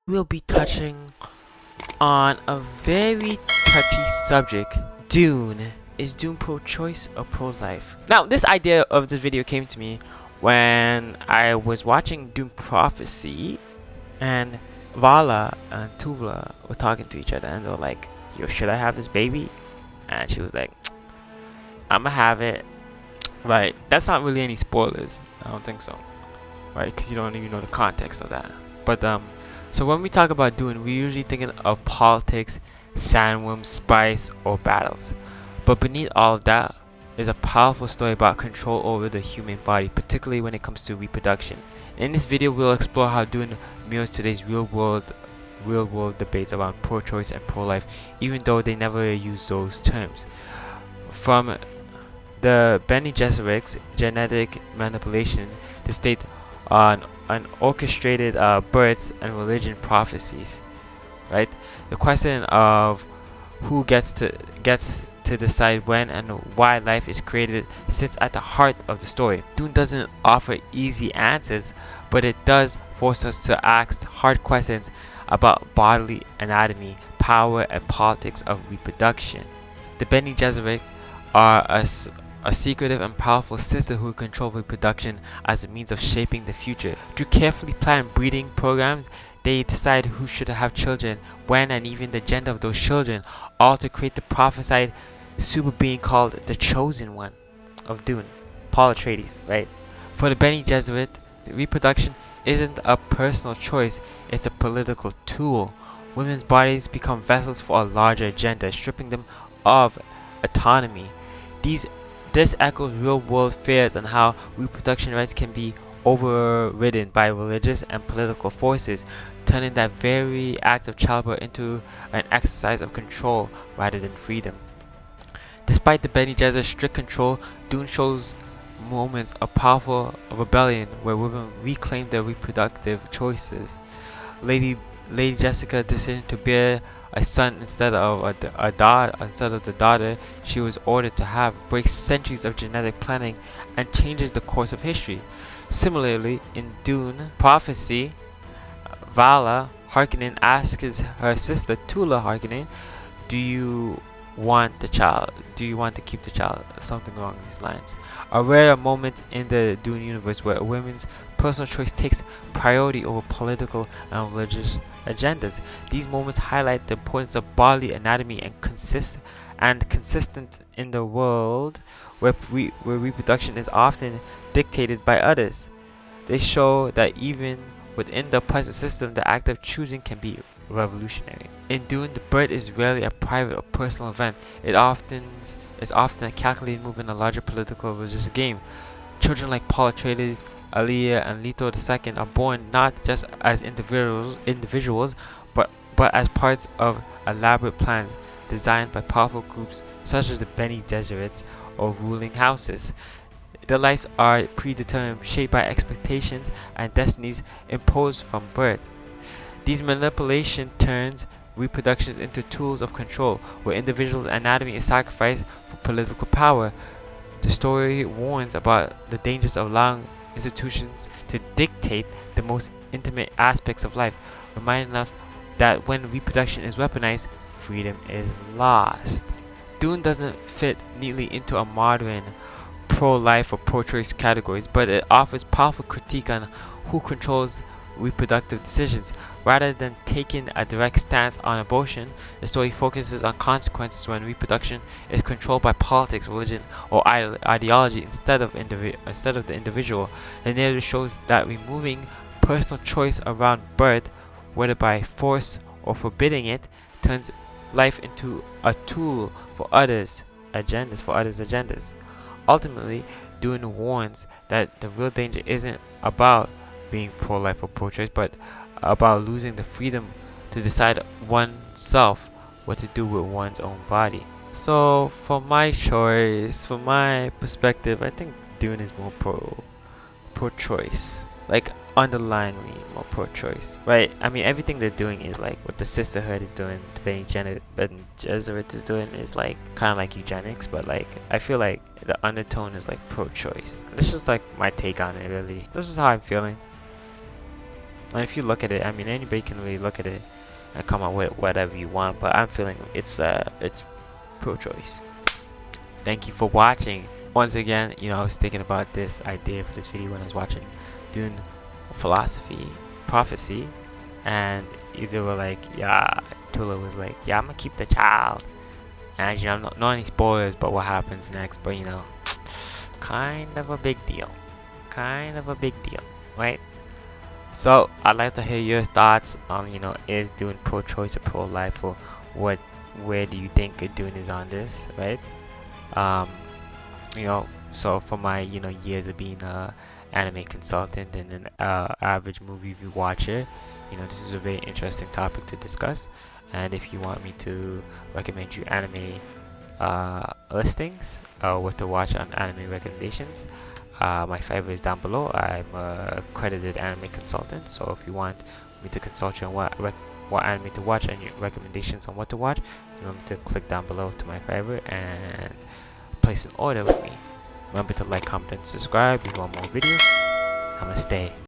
We'll be touching on a very touchy subject. Dune. Is Dune pro-choice or pro-life? Now, this idea of this video came to me when I was watching Dune Prophecy, and Vala and Tuvla were talking to each other, and they were like, "Yo, should I have this baby?" And she was like, "I'ma have it." Right? That's not really any spoilers. I don't think so. Right? Because you don't even know the context of that. But so when we talk about Dune, we're usually thinking of politics, sandworms, spice, or battles. But beneath all of that is a powerful story about control over the human body, particularly when it comes to reproduction. In this video, we'll explore how Dune mirrors today's real-world debates around pro-choice and pro-life, even though they never use those terms. From the Bene Gesserit's genetic manipulation, the state on orchestrated births and religion prophecies, right? The question of who gets to decide when and why life is created sits at the heart of the story. Dune doesn't offer easy answers, but it does force us to ask hard questions about bodily anatomy, power, and politics of reproduction. The Bene Gesserit are a secretive and powerful sisterhood who control reproduction as a means of shaping the future. Through carefully planned breeding programs, they decide who should have children, when, and even the gender of those children, all to create the prophesied super being called the Chosen One of Dune, Paul Atreides, right? For the Bene Gesserit, reproduction isn't a personal choice, it's a political tool. Women's bodies become vessels for a larger agenda, stripping them of autonomy. This echoes real-world fears on how reproduction rights can be overridden by religious and political forces, turning that very act of childbirth into an exercise of control rather than freedom. Despite the Bene Gesserit's strict control, Dune shows moments of powerful rebellion where women reclaim their reproductive choices. Lady Jessica's decision to bear a son instead of the daughter she was ordered to have breaks centuries of genetic planning and changes the course of history. Similarly, in Dune Prophecy, Vala Harkonnen asks her sister Tula Harkonnen, "Do you want the child? Do you want to keep the child?" Something along these lines. A rare moment in the Dune universe where a woman's personal choice takes priority over political and religious agendas. These moments highlight the importance of bodily anatomy and consistent in the world where reproduction is often dictated by others. They show that even within the present system, the act of choosing can be revolutionary. In Dune, the birth is rarely a private or personal event. It is often a calculated move in a larger political religious game. Children like Paul Atreides, Aliyah, and Leto II are born not just as individuals, but as parts of elaborate plans designed by powerful groups such as the Bene Gesserits or ruling houses. Their lives are predetermined, shaped by expectations and destinies imposed from birth. These manipulation turns reproduction into tools of control, where individuals' anatomy is sacrificed for political power. The story warns about the dangers of allowing institutions to dictate the most intimate aspects of life, reminding us that when reproduction is weaponized, freedom is lost. Dune doesn't fit neatly into a modern pro-life or pro-choice categories, but it offers powerful critique on who controls reproductive decisions. Rather than taking a direct stance on abortion, the story focuses on consequences when reproduction is controlled by politics, religion, or ideology instead of the individual. The narrative shows that removing personal choice around birth, whether by force or forbidding it, turns life into a tool for others' agendas. Ultimately, Dune warns that the real danger isn't about being pro-life or pro-choice, but about losing the freedom to decide oneself what to do with one's own body. So, for my choice, from my perspective, I think Dune is more pro-choice. Like, underlyingly more pro-choice, right? I mean, everything they're doing is like what the sisterhood is doing, the Bene Gesserit is doing is like kind of like eugenics, but like I feel like the undertone is like pro-choice. This is like my take on it, really. This is how I'm feeling. And if you look at it, I mean, anybody can really look at it and come up with whatever you want, but I'm feeling it's pro-choice. Thank you for watching. Once again, you know, I was thinking about this idea for this video when I was watching Dune, philosophy, prophecy, and either were like, yeah, Tula was like, yeah, I'm gonna keep the child, and you know, not any spoilers, but what happens next, but you know, kind of a big deal, right? So I'd like to hear your thoughts on, you know, is Dune pro-choice or pro-life, or where do you think Dune is on this, right? You know, so for my, you know, years of being a anime consultant and an average movie review watcher, you know, this is a very interesting topic to discuss. And if you want me to recommend you anime listings or what to watch on anime recommendations, my Fiverr is down below. I'm a accredited anime consultant, so if you want me to consult you on what anime to watch and your recommendations on what to watch, remember to click down below to my Fiverr and place an order with me. Remember to like, comment, and subscribe if you want more videos. Namaste.